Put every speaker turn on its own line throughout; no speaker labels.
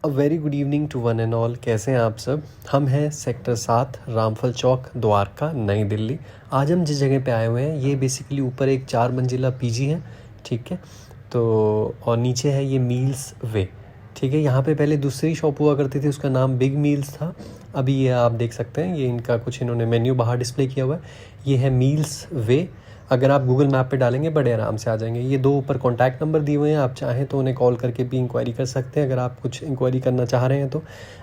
A very good evening to one and all. कैसे हैं आप सब? हम हैं सेक्टर 7 रामफल चौक, द्वारका, नई दिल्ली। आज हम जिस जगह पे आए हुए हैं ये बेसिकली ऊपर एक 4 मंजिला पीजी है, ठीक है। तो और नीचे है ये मील्स वे, ठीक है। यहाँ पे पहले दूसरी शॉप हुआ करती थी, उसका नाम बिग मील्स था। अभी ये आप देख सकते हैं, ये इनका कुछ इन्होंने मेन्यू बाहर डिस्प्ले किया हुआ है। ये है मील्स वे। अगर आप गूगल मैप पे डालेंगे बड़े आराम से आ जाएंगे। ये 2 ऊपर कॉन्टैक्ट नंबर दिए हुए हैं, आप चाहें तो उन्हें कॉल करके भी इंक्वायरी कर सकते हैं अगर आप कुछ इंक्वायरी करना चाह रहे हैं तो।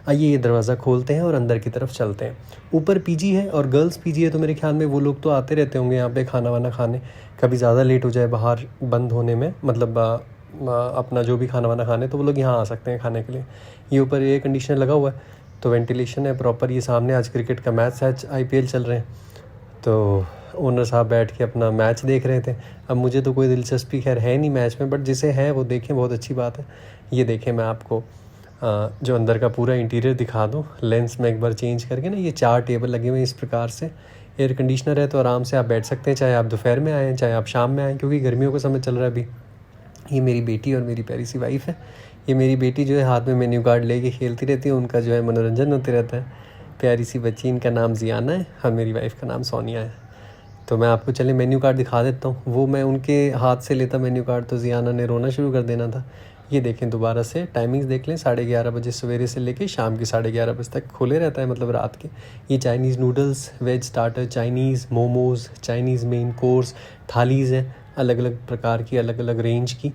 आइए ये दरवाज़ा खोलते हैं और अंदर की तरफ चलते हैं। ऊपर पीजी है और गर्ल्स पीजी है, तो मेरे ख्याल में वो लोग तो आते रहते होंगे यहाँ पे खाना वाना खाने। कभी ज़्यादा लेट हो जाए बाहर बंद होने में, मतलब अपना जो भी खाना वाना खाने, तो वो लोग यहाँ आ सकते हैं खाने के लिए। ये ऊपर एयर कंडीशनर लगा हुआ है तो वेंटिलेशन है प्रॉपर। ये सामने आज क्रिकेट का मैच है, IPL चल रहे हैं, तो ओनर साहब बैठ के अपना मैच देख रहे थे। अब मुझे तो कोई दिलचस्पी खैर है नहीं मैच में, बट जिसे है वो देखें, बहुत अच्छी बात है। ये देखें, मैं आपको जो अंदर का पूरा इंटीरियर दिखा दूँ लेंस में एक बार चेंज करके ना। ये 4 टेबल लगे हुए हैं इस प्रकार से। एयर कंडीशनर है तो आराम से आप बैठ सकते हैं, चाहे आप दोपहर में आएँ चाहे आप शाम में आएँ, क्योंकि गर्मियों का समय चल रहा है अभी। ये मेरी बेटी और मेरी प्यारी सी वाइफ है। ये मेरी बेटी जो है हाथ में मेन्यू कार्ड लेके खेलती रहती है, उनका जो है मनोरंजन होते रहता है। प्यारी सी बच्ची, इनका नाम जियाना है और मेरी वाइफ का नाम सोनिया है। तो मैं आपको चले मेन्यू कार्ड दिखा देता हूँ। वो मैं उनके हाथ से लेता मेन्यू कार्ड तो जियाना ने रोना शुरू कर देना था। ये देखें, दोबारा से टाइमिंग्स देख लें, 11:30 बजे सवेरे से लेके शाम के 11:30 बजे तक खुले रहता है, मतलब रात के। ये Chinese noodles, veg starter, Chinese momos, Chinese main course, thalis हैं अलग अलग प्रकार की, अलग अलग रेंज की,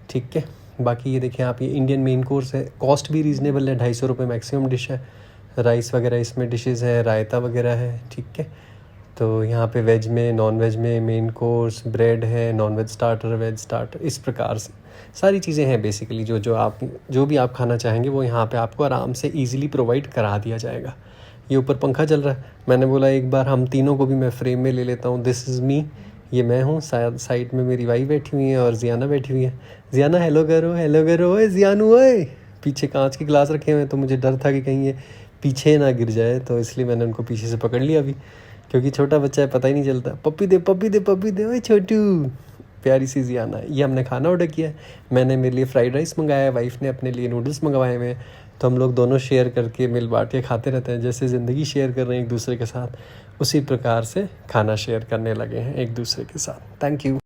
ठीक है। बाकी ये देखें आप, ये इंडियन मेन कोर्स है, कॉस्ट भी रीज़नेबल है, 250 रुपये मैक्सिमम डिश है। राइस वगैरह इसमें डिशेज़ है, रायता वगैरह है, ठीक है। तो यहाँ पे वेज में, नॉन वेज में मेन कोर्स, ब्रेड है, non veg starter, veg starter, इस प्रकार से सारी चीज़ें हैं बेसिकली। जो भी आप खाना चाहेंगे वो यहाँ पे आपको आराम से इजीली प्रोवाइड करा दिया जाएगा। ये ऊपर पंखा चल रहा है, मैंने बोला एक बार हम तीनों को भी मैं फ्रेम में ले लेता हूँ। दिस इज़ मी, ये मैं हूँ, शायद साइड में मेरी वाइफ बैठी हुई है और जियाना बैठी हुई है। जियाना हेलो करो, हेलो करो, ओए जियानू ओए। पीछे कांच के गिलास रखे हुए हैं तो मुझे डर था कि कहीं ये पीछे ना गिर जाए, तो इसलिए मैंने उनको पीछे से पकड़ लिया अभी, क्योंकि छोटा बच्चा है, पता ही नहीं चलता। पप्पी दे पप्पी दे पप्पी दे, ओए छोटू। प्यारी सी जियाना है। ये हमने खाना ऑर्डर किया है, मैंने मेरे लिए फ्राइड राइस मंगाया है, वाइफ ने अपने लिए नूडल्स मंगवाए हुए हैं। तो हम लोग दोनों शेयर करके मिल बांट के खाते रहते हैं, जैसे ज़िंदगी शेयर कर रहे हैं एक दूसरे के साथ, उसी प्रकार से खाना शेयर करने लगे हैं एक दूसरे के साथ। Thank you.